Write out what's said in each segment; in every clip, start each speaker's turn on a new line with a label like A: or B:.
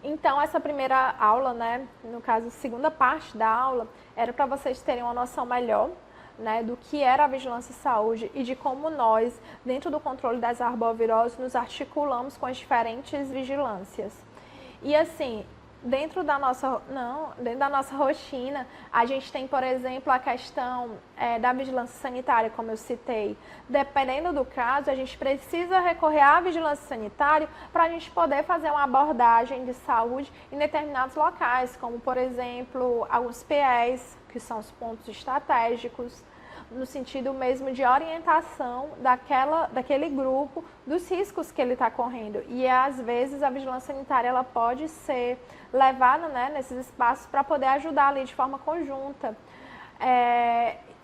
A: Então, essa primeira aula, né, no caso, a segunda parte da aula, era para vocês terem uma noção melhor, né, do que era a vigilância em saúde e de como nós, dentro do controle das arboviroses, nos articulamos com as diferentes vigilâncias. E assim, dentro da nossa rotina, a gente tem, por exemplo, a questão da vigilância sanitária, como eu citei. Dependendo do caso, a gente precisa recorrer à vigilância sanitária para a gente poder fazer uma abordagem de saúde em determinados locais, como, por exemplo, alguns PEs, que são os pontos estratégicos, no sentido mesmo de orientação daquele grupo dos riscos que ele está correndo. E às vezes a vigilância sanitária ela pode ser levada, né, nesses espaços para poder ajudar ali de forma conjunta.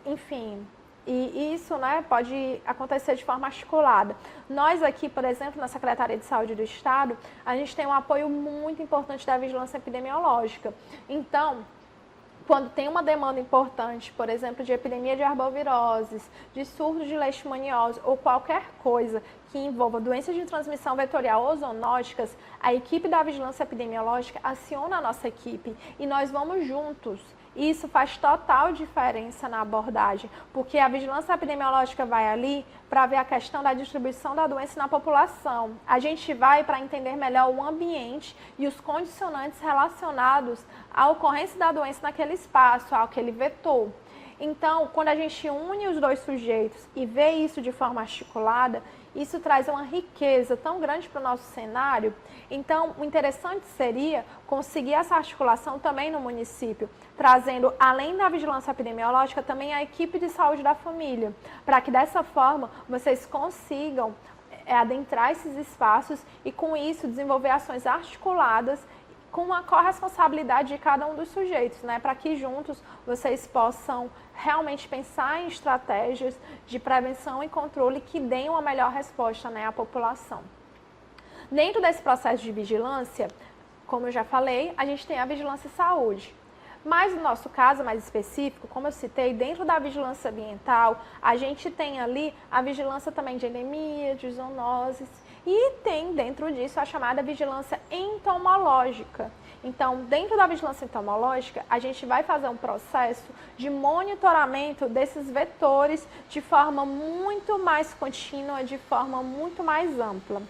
A: Enfim, e isso, né, pode acontecer de forma articulada. Nós aqui, por exemplo, na Secretaria de Saúde do Estado, a gente tem um apoio muito importante da vigilância epidemiológica. Então, quando tem uma demanda importante, por exemplo, de epidemia de arboviroses, de surto de leishmaniose ou qualquer coisa que envolva doenças de transmissão vetorial ou zoonóticas, a equipe da vigilância epidemiológica aciona a nossa equipe e nós vamos juntos. Isso faz total diferença na abordagem, porque a vigilância epidemiológica vai ali para ver a questão da distribuição da doença na população. A gente vai para entender melhor o ambiente e os condicionantes relacionados à ocorrência da doença naquele espaço, àquele vetor. Então, quando a gente une os dois sujeitos e vê isso de forma articulada, isso traz uma riqueza tão grande para o nosso cenário. Então, o interessante seria conseguir essa articulação também no município, trazendo, além da vigilância epidemiológica, também a equipe de saúde da família, para que dessa forma vocês consigam adentrar esses espaços e, com isso, desenvolver ações articuladas com a corresponsabilidade de cada um dos sujeitos, né? Para que juntos vocês possam realmente pensar em estratégias de prevenção e controle que deem uma melhor resposta, né, à população. Dentro desse processo de vigilância, como eu já falei, a gente tem a vigilância em saúde. Mas no nosso caso mais específico, como eu citei, dentro da vigilância ambiental, a gente tem ali a vigilância também de endemia, de zoonoses, e tem dentro disso a chamada vigilância entomológica. Então, dentro da vigilância entomológica, a gente vai fazer um processo de monitoramento desses vetores de forma muito mais contínua, de forma muito mais ampla.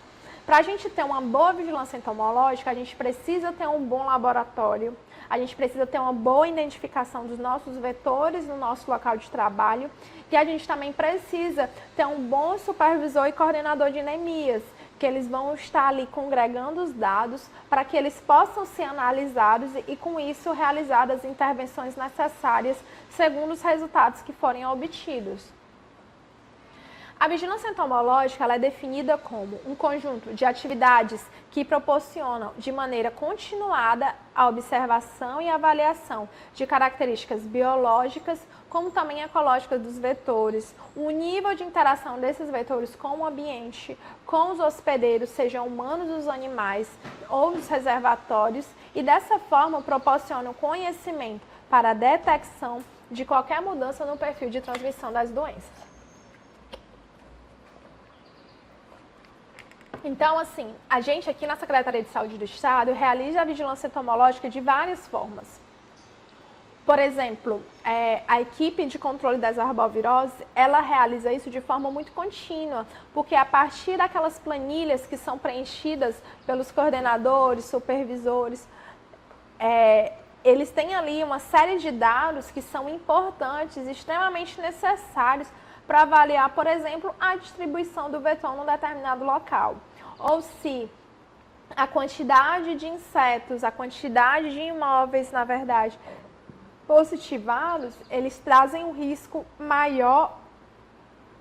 A: Para a gente ter uma boa vigilância entomológica, a gente precisa ter um bom laboratório, a gente precisa ter uma boa identificação dos nossos vetores no nosso local de trabalho e a gente também precisa ter um bom supervisor e coordenador de endemias, que eles vão estar ali congregando os dados para que eles possam ser analisados e com isso realizadas as intervenções necessárias segundo os resultados que forem obtidos. A vigilância entomológica ela é definida como um conjunto de atividades que proporcionam de maneira continuada a observação e avaliação de características biológicas, como também ecológicas dos vetores, o nível de interação desses vetores com o ambiente, com os hospedeiros, sejam humanos ou os animais, ou os reservatórios, e dessa forma proporcionam conhecimento para a detecção de qualquer mudança no perfil de transmissão das doenças. Então, assim, a gente aqui na Secretaria de Saúde do Estado realiza a vigilância entomológica de várias formas. Por exemplo, a equipe de controle das arboviroses, ela realiza isso de forma muito contínua, porque a partir daquelas planilhas que são preenchidas pelos coordenadores, supervisores, eles têm ali uma série de dados que são importantes, extremamente necessários para avaliar, por exemplo, a distribuição do vetor num determinado local. Ou se a quantidade de insetos, a quantidade de imóveis, na verdade, positivados, eles trazem um risco maior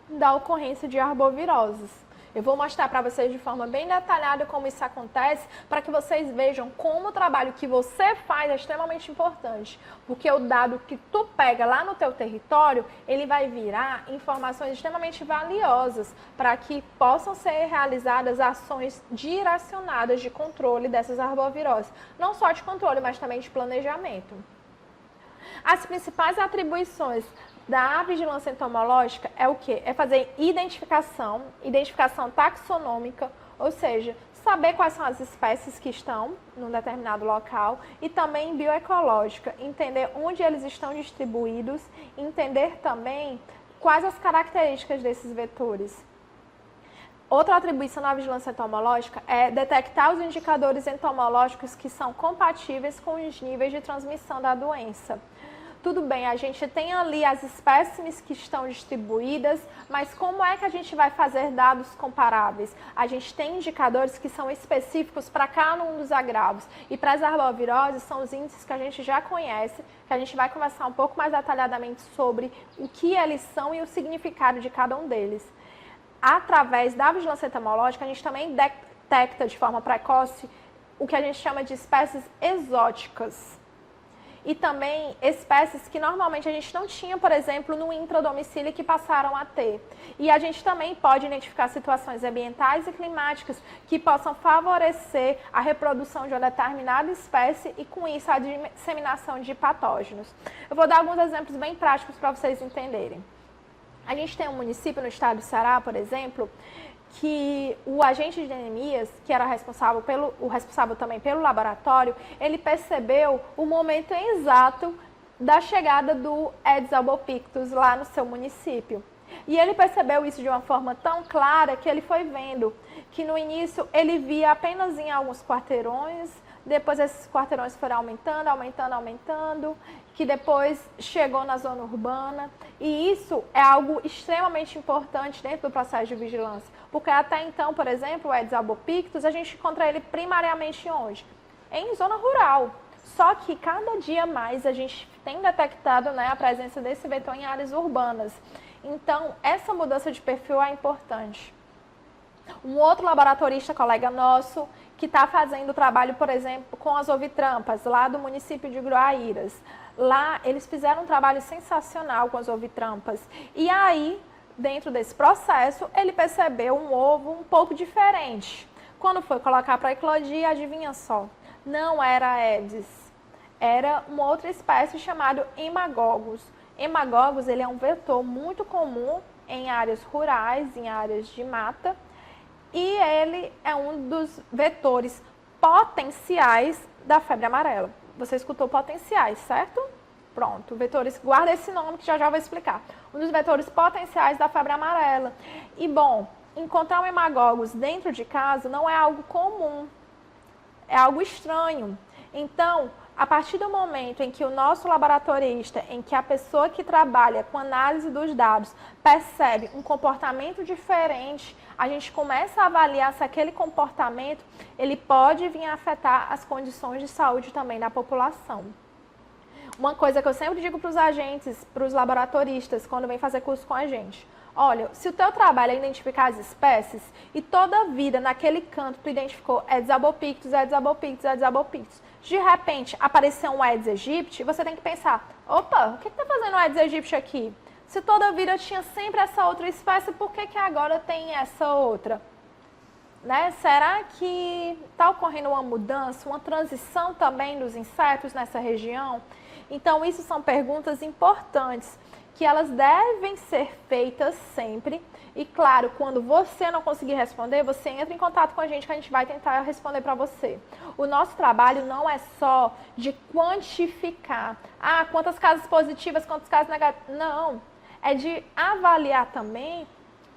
A: da ocorrência de arboviroses. Eu vou mostrar para vocês de forma bem detalhada como isso acontece, para que vocês vejam como o trabalho que você faz é extremamente importante. Porque o dado que tu pega lá no teu território, ele vai virar informações extremamente valiosas para que possam ser realizadas ações direcionadas de controle dessas arboviroses. Não só de controle, mas também de planejamento. As principais atribuições da vigilância entomológica é o quê? É fazer identificação taxonômica, ou seja, saber quais são as espécies que estão num determinado local e também bioecológica, entender onde eles estão distribuídos, entender também quais as características desses vetores. Outra atribuição na vigilância entomológica é detectar os indicadores entomológicos que são compatíveis com os níveis de transmissão da doença. Tudo bem, a gente tem ali as espécimes que estão distribuídas, mas como é que a gente vai fazer dados comparáveis? A gente tem indicadores que são específicos para cada um dos agravos. E para as arboviroses são os índices que a gente já conhece, que a gente vai conversar um pouco mais detalhadamente sobre o que eles são e o significado de cada um deles. Através da vigilância entomológica, a gente também detecta de forma precoce o que a gente chama de espécies exóticas. E também espécies que normalmente a gente não tinha, por exemplo, no intradomicílio que passaram a ter. E a gente também pode identificar situações ambientais e climáticas que possam favorecer a reprodução de uma determinada espécie e, com isso, a disseminação de patógenos. Eu vou dar alguns exemplos bem práticos para vocês entenderem. A gente tem um município no estado do Ceará, por exemplo, que o agente de anemias, que era o responsável também pelo laboratório, ele percebeu o momento exato da chegada do Aedes albopictus lá no seu município. E ele percebeu isso de uma forma tão clara que ele foi vendo que no início ele via apenas em alguns quarteirões, depois esses quarteirões foram aumentando, que depois chegou na zona urbana. E isso é algo extremamente importante dentro do processo de vigilância, porque até então, por exemplo, o Aedes albopictus, a gente encontra ele primariamente onde? Em zona rural. Só que cada dia mais a gente tem detectado, né, a presença desse vetor em áreas urbanas. Então, essa mudança de perfil é importante. Um outro laboratorista, colega nosso, que está fazendo trabalho, por exemplo, com as ovitrampas, lá do município de Gruaíras. Lá, eles fizeram um trabalho sensacional com as ovitrampas. E aí, dentro desse processo, ele percebeu um ovo um pouco diferente. Quando foi colocar para eclodir, adivinha só, não era Aedes, era uma outra espécie chamada Haemococcus. Haemococcus, ele é um vetor muito comum em áreas rurais, em áreas de mata, e ele é um dos vetores potenciais da febre amarela. Você escutou potenciais, certo? Pronto, vetores, guarda esse nome que já vou explicar. Um dos vetores potenciais da febre amarela. E bom, encontrar um Haemococcus dentro de casa não é algo comum, é algo estranho. Então, a partir do momento em que o nosso laboratorista, em que a pessoa que trabalha com análise dos dados percebe um comportamento diferente, a gente começa a avaliar se aquele comportamento ele pode vir a afetar as condições de saúde também da população. Uma coisa que eu sempre digo para os agentes, para os laboratoristas, quando vem fazer curso com a gente: olha, se o teu trabalho é identificar as espécies e toda a vida naquele canto tu identificou Aedes albopictus, Aedes albopictus, Aedes albopictus, de repente apareceu um Aedes aegypti, você tem que pensar: opa, o que está fazendo o Aedes aegypti aqui? Se toda a vida tinha sempre essa outra espécie, por que agora tem essa outra? Né? Será que está ocorrendo uma mudança, uma transição também dos insetos nessa região? Então, isso são perguntas importantes que elas devem ser feitas sempre. E, claro, quando você não conseguir responder, você entra em contato com a gente que a gente vai tentar responder para você. O nosso trabalho não é só de quantificar. Ah, quantas casos positivas, quantos casos negativos. Não. É de avaliar também.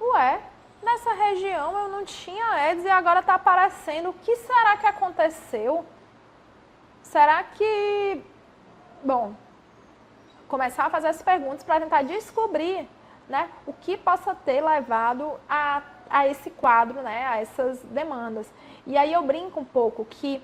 A: Ué, nessa região eu não tinha Aedes e agora está aparecendo. O que será que aconteceu? Será que... Bom, começar a fazer as perguntas para tentar descobrir, né, o que possa ter levado a esse quadro, né, a essas demandas. E aí eu brinco um pouco que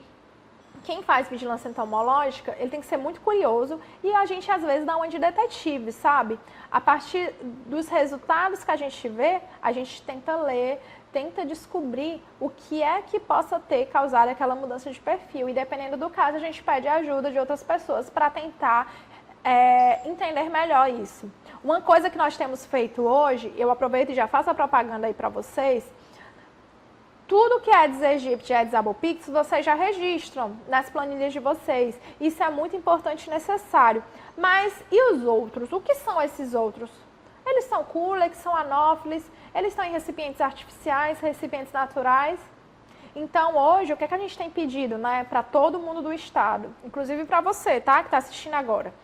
A: quem faz vigilância entomológica, ele tem que ser muito curioso e a gente às vezes dá uma de detetive, sabe? A partir dos resultados que a gente vê, a gente tenta ler, tenta descobrir o que é que possa ter causado aquela mudança de perfil. E dependendo do caso, a gente pede ajuda de outras pessoas para tentar entender melhor isso. Uma coisa que nós temos feito hoje, eu aproveito e já faço a propaganda aí para vocês, tudo que é Aedes aegypti e Aedes albopictus, vocês já registram nas planilhas de vocês. Isso é muito importante e necessário. Mas e os outros? O que são esses outros? Eles são culex, são anófilis, eles estão em recipientes artificiais, recipientes naturais. Então, hoje, o que é que a gente tem pedido, né, para todo mundo do estado, inclusive para você, tá, que está assistindo agora.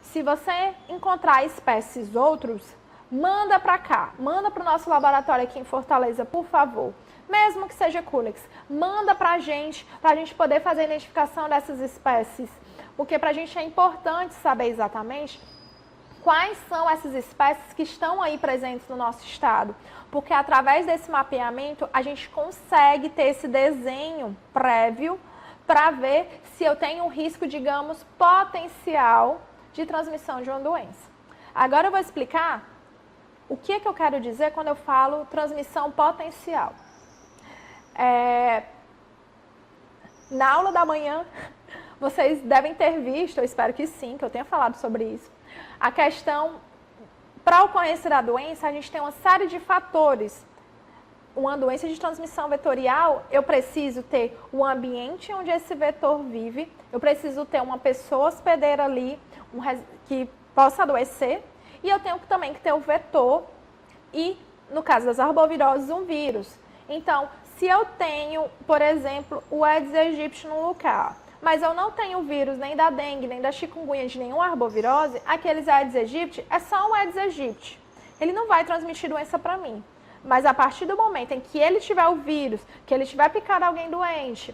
A: Se você encontrar espécies outros, manda para cá, manda para o nosso laboratório aqui em Fortaleza, por favor. Mesmo que seja Culex, manda para a gente poder fazer a identificação dessas espécies. Porque para a gente é importante saber exatamente quais são essas espécies que estão aí presentes no nosso estado. Porque através desse mapeamento, a gente consegue ter esse desenho prévio para ver se eu tenho um risco, digamos, potencial de transmissão de uma doença. Agora eu vou explicar o que é que eu quero dizer quando eu falo transmissão potencial. Na aula da manhã, vocês devem ter visto, eu espero que sim, que eu tenha falado sobre isso, a questão, para a ocorrência da doença, a gente tem uma série de fatores. Uma doença de transmissão vetorial, eu preciso ter o ambiente onde esse vetor vive, eu preciso ter uma pessoa hospedeira ali que possa adoecer, e eu tenho também que ter o vetor e, no caso das arboviroses, um vírus. Então, se eu tenho, por exemplo, o Aedes aegypti no lugar, mas eu não tenho vírus nem da dengue, nem da chikungunya, de nenhuma arbovirose, aqueles Aedes aegypti é só um Aedes aegypti. Ele não vai transmitir doença para mim. Mas a partir do momento em que ele tiver o vírus, que ele tiver picado alguém doente,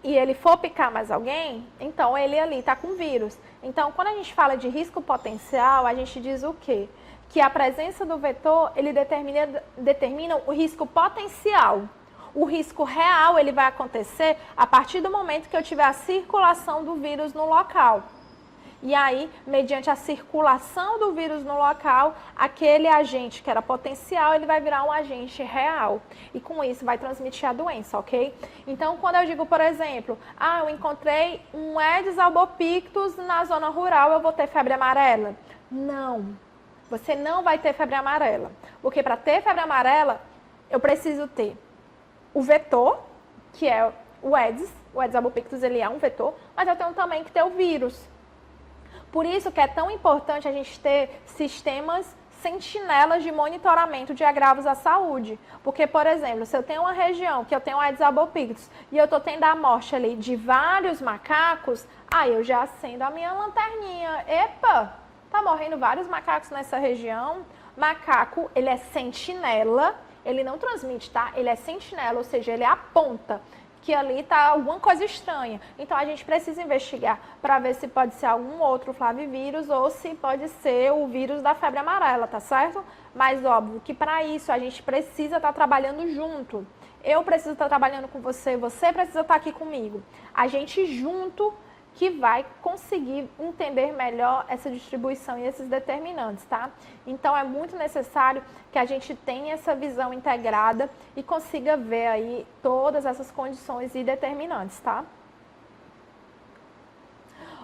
A: e ele for picar mais alguém, então ele ali está com vírus. Então, quando a gente fala de risco potencial, a gente diz o quê? Que a presença do vetor, ele determina o risco potencial. O risco real, ele vai acontecer a partir do momento que eu tiver a circulação do vírus no local. E aí, mediante a circulação do vírus no local, aquele agente que era potencial, ele vai virar um agente real. E com isso vai transmitir a doença, ok? Então, quando eu digo, por exemplo, eu encontrei um Aedes albopictus na zona rural, eu vou ter febre amarela. Não, você não vai ter febre amarela. Porque para ter febre amarela, eu preciso ter o vetor, que é o Aedes albopictus, ele é um vetor, mas eu tenho também que ter o vírus. Por isso que é tão importante a gente ter sistemas sentinelas de monitoramento de agravos à saúde. Porque, por exemplo, se eu tenho uma região que eu tenho Aedes albopictus e eu estou tendo a morte ali de vários macacos, aí eu já acendo a minha lanterninha. Epa, tá morrendo vários macacos nessa região. Macaco, ele é sentinela, ele não transmite, tá? Ele é sentinela, ou seja, ele aponta que ali está alguma coisa estranha. Então, a gente precisa investigar para ver se pode ser algum outro flavivírus ou se pode ser o vírus da febre amarela, tá certo? Mas, óbvio, que para isso a gente precisa estar trabalhando junto. Eu preciso estar trabalhando com você, você precisa estar aqui comigo. A gente junto que vai conseguir entender melhor essa distribuição e esses determinantes, tá? Então, é muito necessário que a gente tenha essa visão integrada e consiga ver aí todas essas condições e determinantes, tá?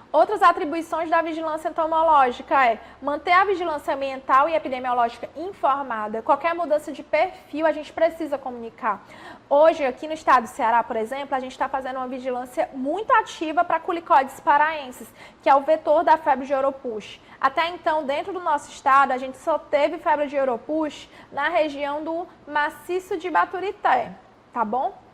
A: Outras atribuições da vigilância entomológica é manter a vigilância ambiental e epidemiológica informada. Qualquer mudança de perfil a gente precisa comunicar. Hoje, aqui no estado do Ceará, por exemplo, a gente está fazendo uma vigilância muito ativa para Culicoides paraensis, que é o vetor da febre de Oropouche. Até então, dentro do nosso estado, a gente só teve febre de Oropouche na região do maciço de Baturité, tá bom?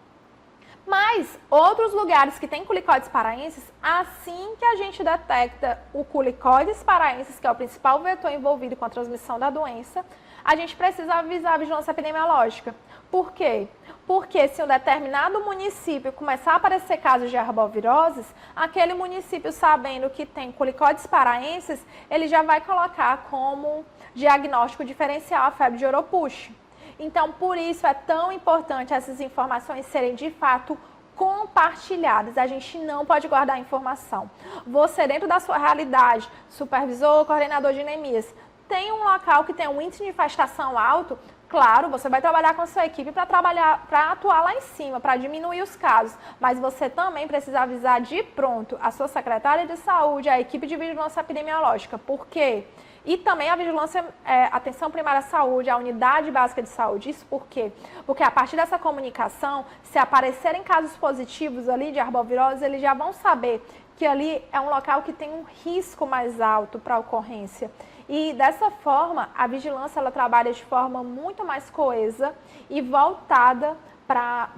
A: Mas outros lugares que tem Culicoides paraensis, assim que a gente detecta o Culicoides paraensis, que é o principal vetor envolvido com a transmissão da doença, a gente precisa avisar a vigilância epidemiológica. Por quê? Porque se um determinado município começar a aparecer casos de arboviroses, aquele município, sabendo que tem Culicoides paraensis, ele já vai colocar como diagnóstico diferencial a febre de Oropouche. Então, por isso é tão importante essas informações serem, de fato, compartilhadas. A gente não pode guardar informação. Você, dentro da sua realidade, supervisor ou coordenador de endemias, tem um local que tem um índice de infestação alto, claro, você vai trabalhar com a sua equipe para atuar lá em cima, para diminuir os casos. Mas você também precisa avisar de pronto a sua secretária de saúde, a equipe de vigilância epidemiológica. Por quê? E também a vigilância, atenção primária à saúde, a unidade básica de saúde. Isso por quê? Porque a partir dessa comunicação, se aparecerem casos positivos ali de arbovirose, eles já vão saber que ali é um local que tem um risco mais alto para ocorrência. E dessa forma, a vigilância ela trabalha de forma muito mais coesa e voltada para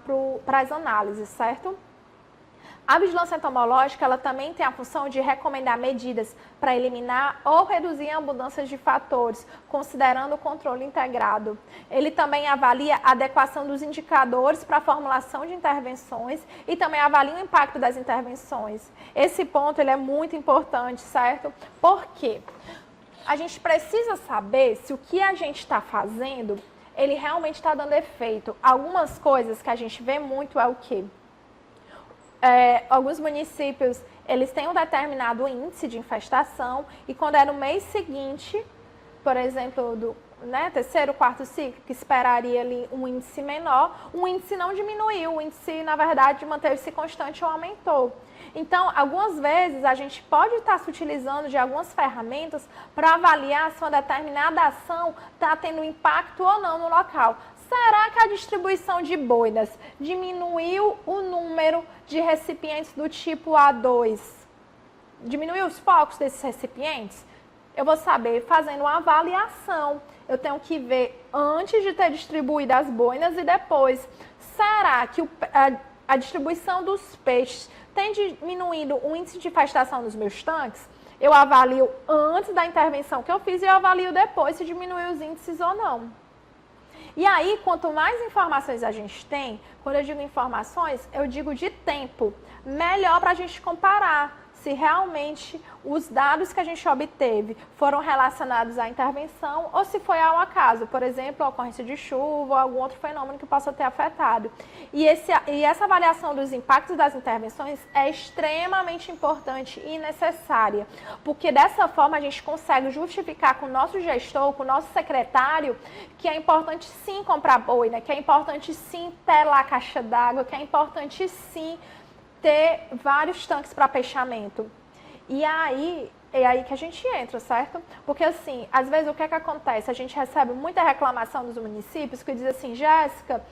A: as análises, certo? A vigilância entomológica, ela também tem a função de recomendar medidas para eliminar ou reduzir a abundância de fatores, considerando o controle integrado. Ele também avalia a adequação dos indicadores para a formulação de intervenções e também avalia o impacto das intervenções. Esse ponto ele é muito importante, certo? Por quê? A gente precisa saber se o que a gente está fazendo, ele realmente está dando efeito. Algumas coisas que a gente vê muito é o quê? Alguns municípios, eles têm um determinado índice de infestação e quando é no mês seguinte, por exemplo, do terceiro, quarto ciclo, que esperaria ali um índice menor, o índice não diminuiu, o índice, na verdade, manteve-se constante ou aumentou. Então, algumas vezes, a gente pode estar se utilizando de algumas ferramentas para avaliar se uma determinada ação está tendo impacto ou não no local. Será que a distribuição de boinas diminuiu o número de recipientes do tipo A2? Diminuiu os focos desses recipientes? Eu vou saber fazendo uma avaliação. Eu tenho que ver antes de ter distribuído as boinas e depois. Será que a distribuição dos peixes tem diminuído o índice de infestação dos meus tanques? Eu avalio antes da intervenção que eu fiz e eu avalio depois se diminuiu os índices ou não. E aí, quanto mais informações a gente tem, quando eu digo informações, eu digo de tempo, melhor para a gente comparar se realmente os dados que a gente obteve foram relacionados à intervenção ou se foi ao acaso, por exemplo, a ocorrência de chuva ou algum outro fenômeno que possa ter afetado. E essa avaliação dos impactos das intervenções é extremamente importante e necessária, porque dessa forma a gente consegue justificar com o nosso gestor, com o nosso secretário, que é importante sim comprar boina, que é importante sim ter lá a caixa d'água, que é importante sim ter vários tanques para peixamento. E aí, é aí que a gente entra, certo? Porque assim, às vezes o que é que acontece? A gente recebe muita reclamação dos municípios que diz assim, Jéssica,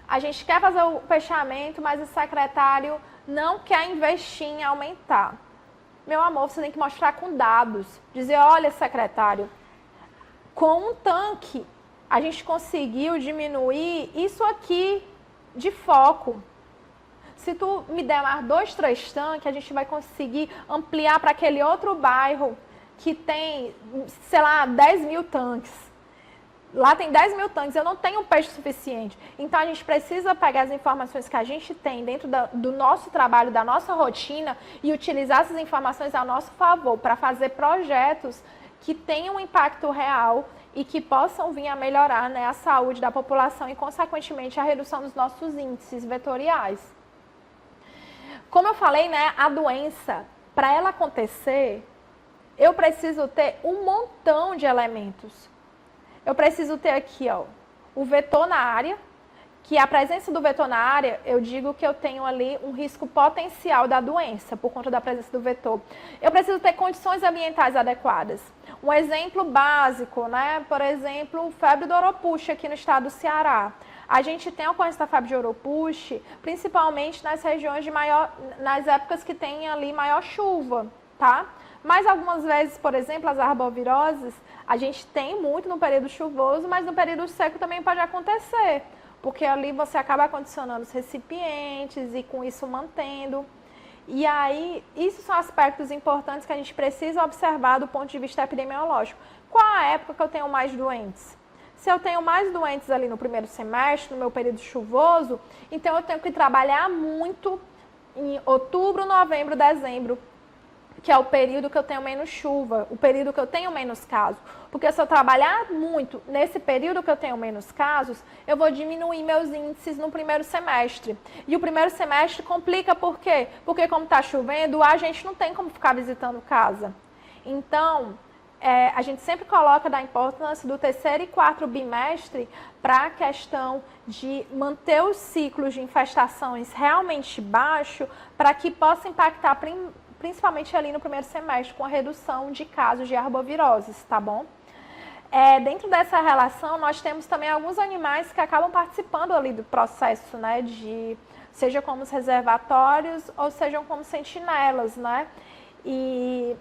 A: a gente quer fazer o peixamento, mas o secretário não quer investir em aumentar. Meu amor, você tem que mostrar com dados. Dizer, olha, secretário, com um tanque a gente conseguiu diminuir isso aqui de foco. Se tu me der mais 2, 3 tanques, a gente vai conseguir ampliar para aquele outro bairro que tem, sei lá, 10 mil tanques. Lá tem 10 mil tanques, eu não tenho peixe suficiente. Então, a gente precisa pegar as informações que a gente tem dentro do nosso trabalho, da nossa rotina e utilizar essas informações a nosso favor para fazer projetos que tenham um impacto real e que possam vir a melhorar, né, a saúde da população e, consequentemente, a redução dos nossos índices vetoriais. Como eu falei, né, a doença, para ela acontecer, eu preciso ter um montão de elementos. Eu preciso ter aqui, ó, o vetor na área, que a presença do vetor na área, eu digo que eu tenho ali um risco potencial da doença, por conta da presença do vetor. Eu preciso ter condições ambientais adequadas. Um exemplo básico, né, por exemplo, febre do Oropuxa aqui no estado do Ceará. A gente tem a ocorrência da febre de Oropuxa, principalmente nas regiões nas épocas que tem ali maior chuva, tá? Mas algumas vezes, por exemplo, as arboviroses, a gente tem muito no período chuvoso, mas no período seco também pode acontecer, porque ali você acaba condicionando os recipientes e com isso mantendo. E aí, isso são aspectos importantes que a gente precisa observar do ponto de vista epidemiológico. Qual a época que eu tenho mais doentes? Se eu tenho mais doentes ali no primeiro semestre, no meu período chuvoso, então eu tenho que trabalhar muito em outubro, novembro, dezembro, que é o período que eu tenho menos chuva, o período que eu tenho menos casos. Porque se eu trabalhar muito nesse período que eu tenho menos casos, eu vou diminuir meus índices no primeiro semestre. E o primeiro semestre complica por quê? Porque como está chovendo, a gente não tem como ficar visitando casa. Então, a gente sempre coloca da importância do terceiro e quarto bimestre para a questão de manter os ciclos de infestações realmente baixos, para que possa impactar principalmente ali no primeiro semestre, com a redução de casos de arboviroses, tá bom? Dentro dessa relação, nós temos também alguns animais que acabam participando ali do processo, né, seja como os reservatórios ou sejam como sentinelas, né? E,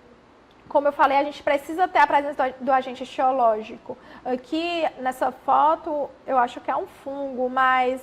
A: como eu falei, a gente precisa ter a presença do agente etiológico. Aqui, nessa foto, eu acho que é um fungo, mas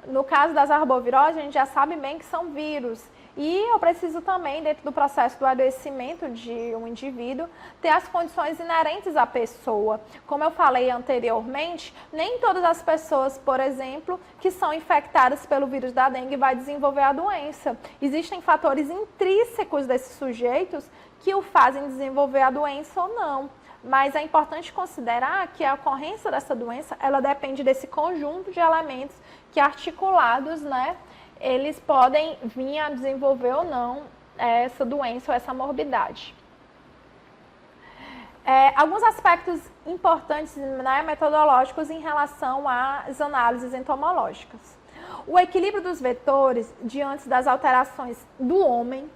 A: No caso das arboviroses, a gente já sabe bem que são vírus. E eu preciso também, dentro do processo do adoecimento de um indivíduo, ter as condições inerentes à pessoa. Como eu falei anteriormente, nem todas as pessoas, por exemplo, que são infectadas pelo vírus da dengue vai desenvolver a doença. Existem fatores intrínsecos desses sujeitos que o fazem desenvolver a doença ou não. Mas é importante considerar que a ocorrência dessa doença, ela depende desse conjunto de elementos que articulados, né, eles podem vir a desenvolver ou não essa doença ou essa morbidade. Alguns aspectos importantes, né, metodológicos em relação às análises entomológicas. O equilíbrio dos vetores diante das alterações do homem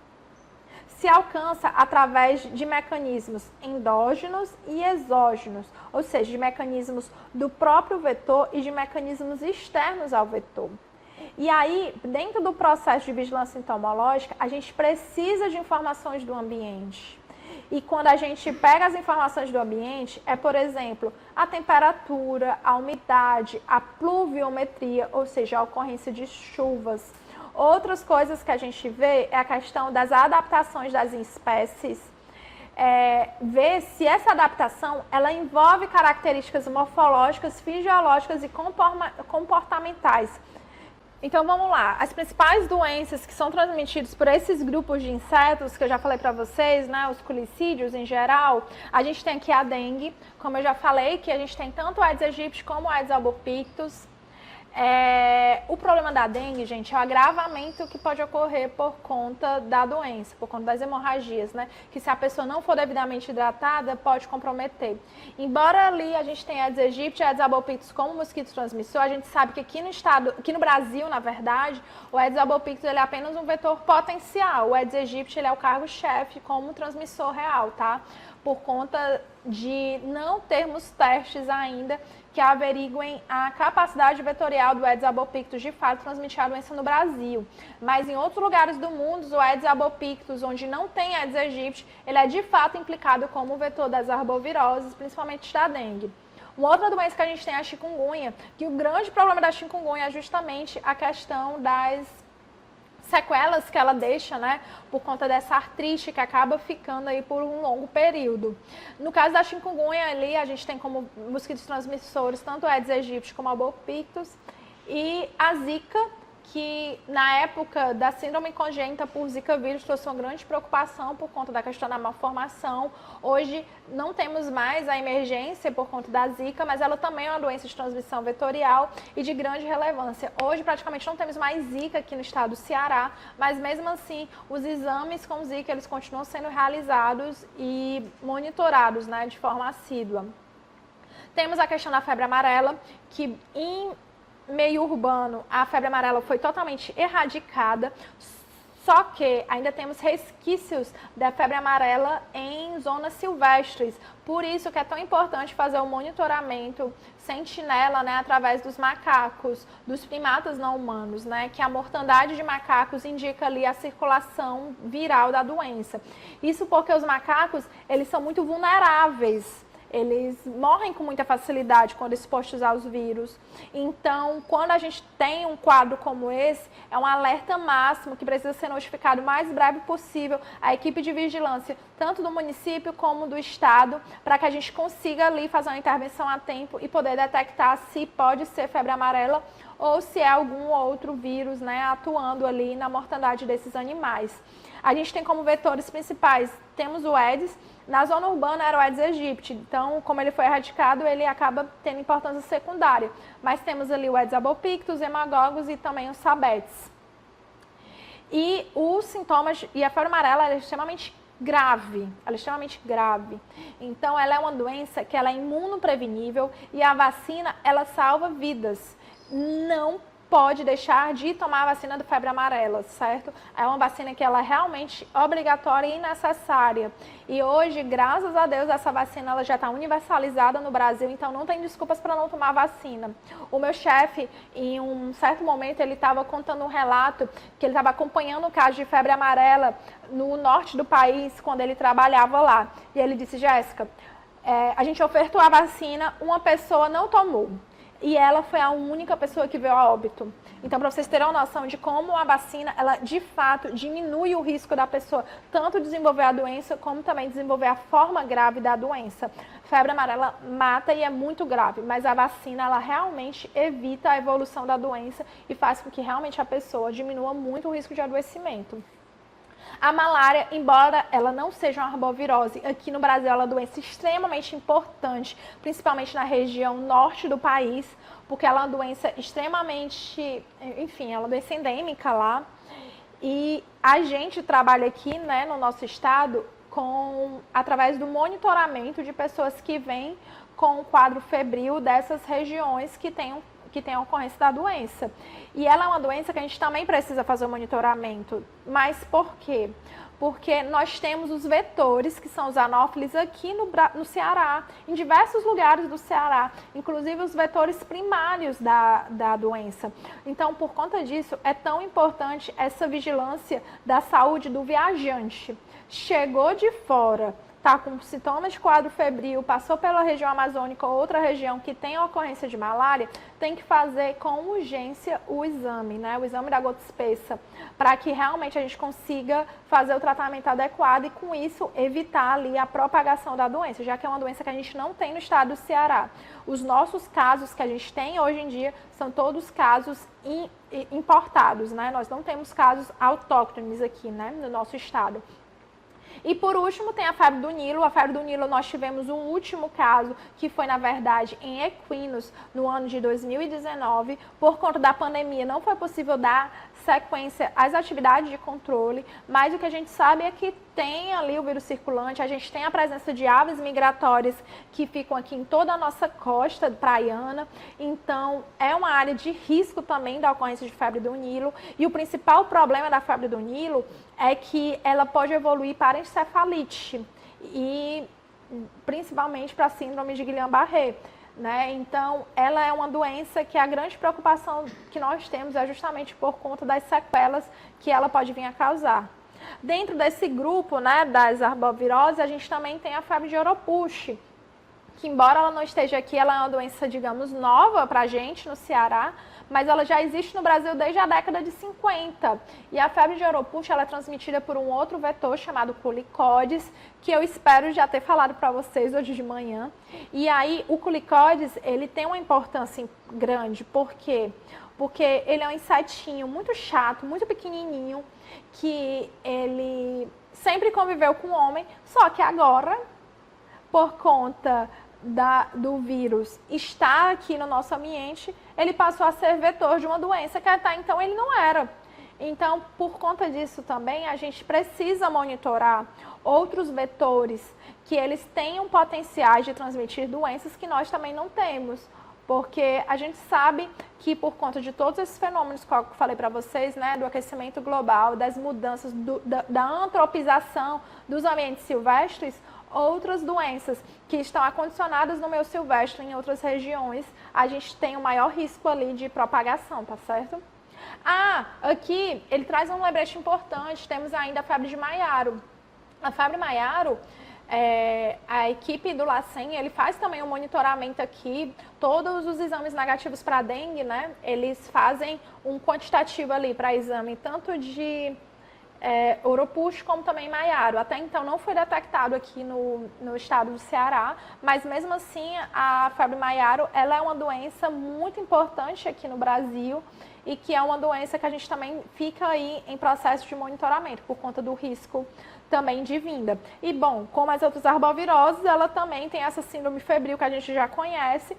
A: se alcança através de mecanismos endógenos e exógenos, ou seja, de mecanismos do próprio vetor e de mecanismos externos ao vetor. E aí, dentro do processo de vigilância entomológica, a gente precisa de informações do ambiente. E quando a gente pega as informações do ambiente, por exemplo, a temperatura, a umidade, a pluviometria, ou seja, a ocorrência de chuvas. Outras coisas que a gente vê é a questão das adaptações das espécies, ver se essa adaptação ela envolve características morfológicas, fisiológicas e comportamentais. Então vamos lá, as principais doenças que são transmitidas por esses grupos de insetos, que eu já falei para vocês, né, os culicídios em geral, a gente tem aqui a dengue, como eu já falei, que a gente tem tanto o Aedes aegypti como o Aedes albopictus. O problema da dengue, gente, é o agravamento que pode ocorrer por conta da doença, por conta das hemorragias, né? Que se a pessoa não for devidamente hidratada, pode comprometer. Embora ali a gente tenha Aedes aegypti e Aedes albopictus como mosquito transmissor, a gente sabe que aqui no Brasil, na verdade, o Aedes albopictus ele é apenas um vetor potencial. O Aedes aegypti ele é o cargo-chefe como transmissor real, tá? Por conta de não termos testes ainda que averiguem a capacidade vetorial do Aedes albopictus de fato transmitir a doença no Brasil. Mas em outros lugares do mundo, o Aedes albopictus, onde não tem Aedes aegypti, ele é de fato implicado como vetor das arboviroses, principalmente da dengue. Uma outra doença que a gente tem é a chikungunya, que o grande problema da chikungunya é justamente a questão das sequelas que ela deixa, né, por conta dessa artrite que acaba ficando aí por um longo período. No caso da chikungunya ali, a gente tem como mosquitos transmissores tanto o Aedes aegypti como o albopictus e a Zika, que na época da síndrome congênita por Zika vírus trouxe uma grande preocupação por conta da questão da malformação. Hoje não temos mais a emergência por conta da Zika, mas ela também é uma doença de transmissão vetorial e de grande relevância. Hoje praticamente não temos mais Zika aqui no estado do Ceará, mas mesmo assim os exames com Zika eles continuam sendo realizados e monitorados, né, de forma assídua. Temos a questão da febre amarela, que em meio urbano, a febre amarela foi totalmente erradicada, só que ainda temos resquícios da febre amarela em zonas silvestres. Por isso que é tão importante fazer o monitoramento sentinela, né, através dos macacos, dos primatas não humanos, né, que a mortandade de macacos indica ali a circulação viral da doença. Isso porque os macacos, eles são muito vulneráveis. Eles morrem com muita facilidade quando expostos aos vírus. Então, quando a gente tem um quadro como esse, é um alerta máximo que precisa ser notificado o mais breve possível à equipe de vigilância, tanto do município como do estado, para que a gente consiga ali fazer uma intervenção a tempo e poder detectar se pode ser febre amarela ou se é algum outro vírus, né, atuando ali na mortandade desses animais. A gente tem como vetores principais, temos o Aedes. Na zona urbana era o Aedes aegypti, então como ele foi erradicado, ele acaba tendo importância secundária. Mas temos ali o Aedes albopictus, hemagogos e também os sabetes. E os sintomas, e a febre amarela ela é extremamente grave, Então ela é uma doença que ela é imunoprevenível e a vacina ela salva vidas. Não pode deixar de tomar a vacina da febre amarela, certo? É uma vacina que ela é realmente obrigatória e necessária. E hoje, graças a Deus, essa vacina ela já está universalizada no Brasil, então não tem desculpas para não tomar vacina. O meu chefe, em um certo momento, ele estava contando um relato que ele estava acompanhando o caso de febre amarela no norte do país, quando ele trabalhava lá. E ele disse, Jéssica, a gente ofertou a vacina, uma pessoa não tomou. e ela foi a única pessoa que veio a óbito. Então, para vocês terem uma noção de como a vacina, ela de fato diminui o risco da pessoa tanto desenvolver a doença, como também desenvolver a forma grave da doença. Febre amarela mata e é muito grave, mas a vacina, ela realmente evita a evolução da doença e faz com que realmente a pessoa diminua muito o risco de adoecimento. A malária, embora ela não seja uma arbovirose, aqui no Brasil ela é uma doença extremamente importante, principalmente na região norte do país, porque ela é uma doença extremamente, enfim, ela é uma doença endêmica lá. E a gente trabalha aqui, né, no nosso estado, através do monitoramento de pessoas que vêm com o quadro febril dessas regiões que tem a ocorrência da doença. E ela é uma doença que a gente também precisa fazer o monitoramento. Mas por quê? Porque nós temos os vetores, que são os anófilis, aqui no Ceará, em diversos lugares do Ceará, inclusive os vetores primários da doença. Então, por conta disso, é tão importante essa vigilância da saúde do viajante. Chegou de fora, está com sintomas de quadro febril, passou pela região amazônica ou outra região que tem ocorrência de malária, tem que fazer com urgência o exame, né? O exame da gota espessa, para que realmente a gente consiga fazer o tratamento adequado e, com isso, evitar ali a propagação da doença, já que é uma doença que a gente não tem no estado do Ceará. Os nossos casos que a gente tem hoje em dia são todos casos importados, né? Nós não temos casos autóctones aqui, né, no nosso estado. E por último tem a febre do Nilo. A febre do Nilo nós tivemos um último caso, que foi na verdade em equinos, no ano de 2019. Por conta da pandemia não foi possível dar sequência às atividades de controle, mas o que a gente sabe é que tem ali o vírus circulante, a gente tem a presença de aves migratórias que ficam aqui em toda a nossa costa praiana, então é uma área de risco também da ocorrência de febre do Nilo, e o principal problema da febre do Nilo é que ela pode evoluir para encefalite e principalmente para a síndrome de Guillain-Barré. Né? Então, ela é uma doença que a grande preocupação que nós temos é justamente por conta das sequelas que ela pode vir a causar. Dentro desse grupo, né, das arboviroses, a gente também tem a febre de Oropouche, que embora ela não esteja aqui, ela é uma doença, digamos, nova para a gente no Ceará, mas ela já existe no Brasil desde a década de 50. E a febre de Oropouche, ela é transmitida por um outro vetor chamado Culicodes, que eu espero já ter falado para vocês hoje de manhã. E aí, o Culicodes, ele tem uma importância grande, por quê? Porque ele é um insetinho muito chato, muito pequenininho, que ele sempre conviveu com o homem, só que agora, por conta do vírus estar aqui no nosso ambiente, ele passou a ser vetor de uma doença que até então ele não era. Então, por conta disso também, a gente precisa monitorar outros vetores que eles tenham potenciais de transmitir doenças que nós também não temos. Porque a gente sabe que por conta de todos esses fenômenos que eu falei para vocês, né, do aquecimento global, das mudanças, da antropização dos ambientes silvestres, outras doenças que estão acondicionadas no meio silvestre em outras regiões, a gente tem um maior risco ali de propagação, tá certo? Aqui ele traz um lembrete importante, temos ainda a febre de Maiaro. A febre Maiaro, a equipe do LACEN, ele faz também um monitoramento aqui, todos os exames negativos para dengue, né? Eles fazem um quantitativo ali para exame, tanto de Oropouche como também Maiaro. Até então não foi detectado aqui no estado do Ceará, mas mesmo assim a febre Maiaro, ela é uma doença muito importante aqui no Brasil e que é uma doença que a gente também fica aí em processo de monitoramento por conta do risco também de vinda. E bom, como as outras arboviroses, ela também tem essa síndrome febril que a gente já conhece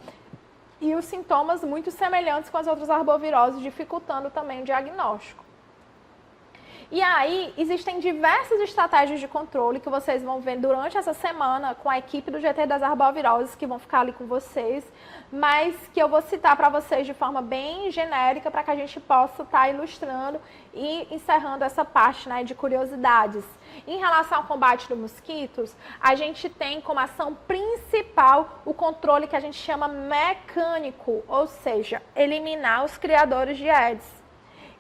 A: e os sintomas muito semelhantes com as outras arboviroses, dificultando também o diagnóstico. E aí, existem diversas estratégias de controle que vocês vão ver durante essa semana com a equipe do GT das Arboviroses, que vão ficar ali com vocês, mas que eu vou citar para vocês de forma bem genérica para que a gente possa estar ilustrando e encerrando essa parte, né, de curiosidades. Em relação ao combate dos mosquitos, a gente tem como ação principal o controle que a gente chama mecânico, ou seja, eliminar os criadores de Aedes.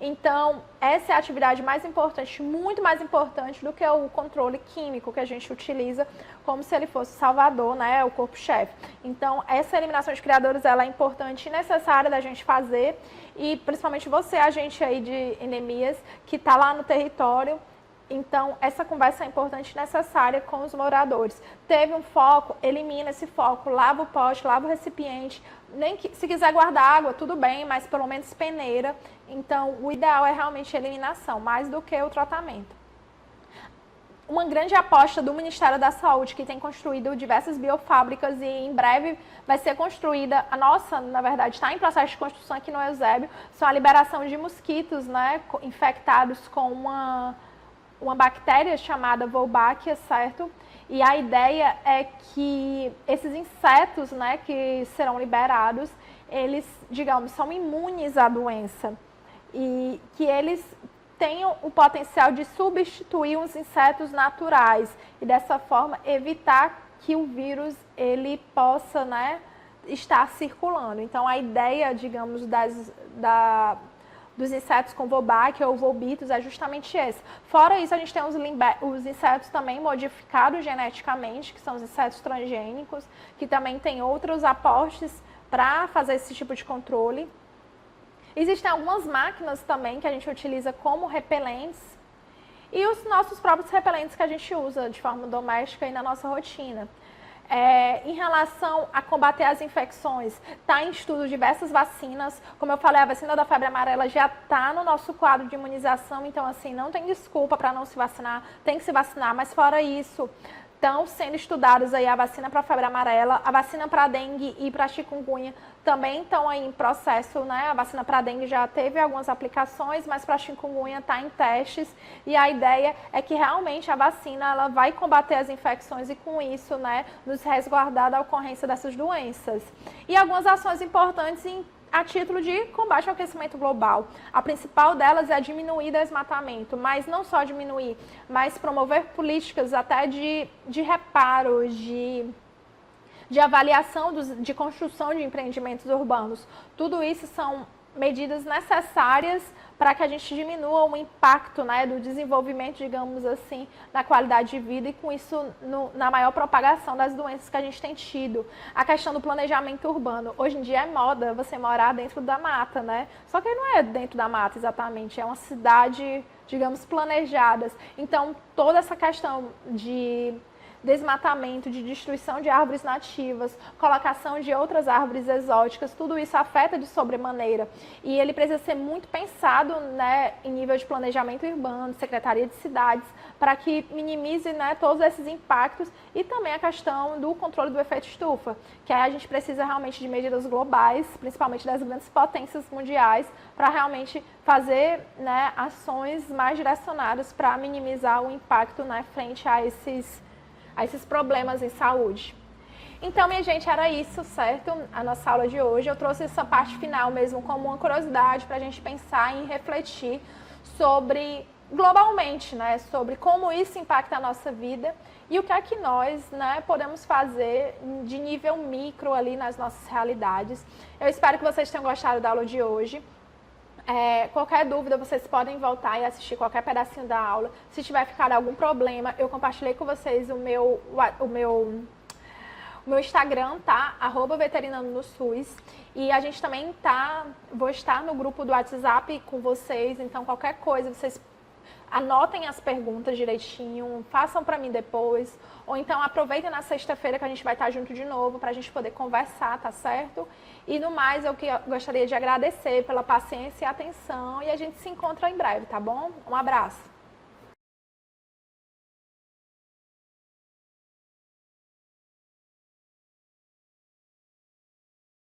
A: Então, essa é a atividade mais importante, muito mais importante do que o controle químico que a gente utiliza como se ele fosse o salvador, né, o corpo-chefe. Então, essa eliminação de criadores, ela é importante e necessária da gente fazer, e principalmente você, agente aí de endemias, que está lá no território. Então, essa conversa é importante e necessária com os moradores. Teve um foco, elimina esse foco, lava o pote, lava o recipiente. Nem que, se quiser guardar água, tudo bem, mas pelo menos peneira. Então, o ideal é realmente a eliminação, mais do que o tratamento. Uma grande aposta do Ministério da Saúde, que tem construído diversas biofábricas e em breve vai ser construída, a nossa, na verdade, está em processo de construção aqui no Eusébio, são a liberação de mosquitos, né, infectados com uma bactéria chamada Wolbachia, certo? E a ideia é que esses insetos, né, que serão liberados, eles, digamos, são imunes à doença e que eles tenham o potencial de substituir os insetos naturais e dessa forma evitar que o vírus ele possa, né, estar circulando. Então a ideia, digamos, dos insetos com Wolbachia ou Wolbitos é justamente esse. Fora isso, a gente tem os insetos também modificados geneticamente, que são os insetos transgênicos, que também tem outros aportes para fazer esse tipo de controle. Existem algumas máquinas também que a gente utiliza como repelentes e os nossos próprios repelentes que a gente usa de forma doméstica e na nossa rotina. Em relação a combater as infecções, está em estudo diversas vacinas. Como eu falei, a vacina da febre amarela já está no nosso quadro de imunização, então assim, não tem desculpa para não se vacinar, tem que se vacinar, mas fora isso, estão sendo estudados aí a vacina para a febre amarela, a vacina para dengue e para chikungunya também estão aí em processo, né? A vacina para dengue já teve algumas aplicações, mas para chikungunya está em testes e a ideia é que realmente a vacina ela vai combater as infecções e com isso, né, nos resguardar da ocorrência dessas doenças. E algumas ações importantes a título de combate ao aquecimento global. A principal delas é diminuir o desmatamento, mas não só diminuir, mas promover políticas até de reparo, de avaliação de construção de empreendimentos urbanos. Tudo isso são medidas necessárias para que a gente diminua o impacto, né, do desenvolvimento, digamos assim, da qualidade de vida e com isso na maior propagação das doenças que a gente tem tido. A questão do planejamento urbano. Hoje em dia é moda você morar dentro da mata, né? Só que não é dentro da mata exatamente, é uma cidade, digamos, planejadas. Então, toda essa questão de desmatamento, de destruição de árvores nativas, colocação de outras árvores exóticas, tudo isso afeta de sobremaneira. E ele precisa ser muito pensado, né, em nível de planejamento urbano, Secretaria de Cidades, para que minimize, né, todos esses impactos e também a questão do controle do efeito estufa, que aí a gente precisa realmente de medidas globais, principalmente das grandes potências mundiais, para realmente fazer, né, ações mais direcionadas para minimizar o impacto, né, frente a esses problemas em saúde. Então, minha gente, era isso, certo? A nossa aula de hoje. Eu trouxe essa parte final mesmo como uma curiosidade para a gente pensar e refletir sobre, globalmente, né? Sobre como isso impacta a nossa vida e o que é que nós, né, podemos fazer de nível micro ali nas nossas realidades. Eu espero que vocês tenham gostado da aula de hoje. Qualquer dúvida, vocês podem voltar e assistir qualquer pedacinho da aula. Se tiver ficado algum problema, eu compartilhei com vocês o meu Instagram, tá? @veterinando no SUS. E a gente também vou estar no grupo do WhatsApp com vocês, então qualquer coisa, vocês anotem as perguntas direitinho, façam para mim depois, ou então aproveitem na sexta-feira que a gente vai estar junto de novo para a gente poder conversar, tá certo? E no mais, eu gostaria de agradecer pela paciência e atenção e a gente se encontra em breve, tá bom? Um abraço!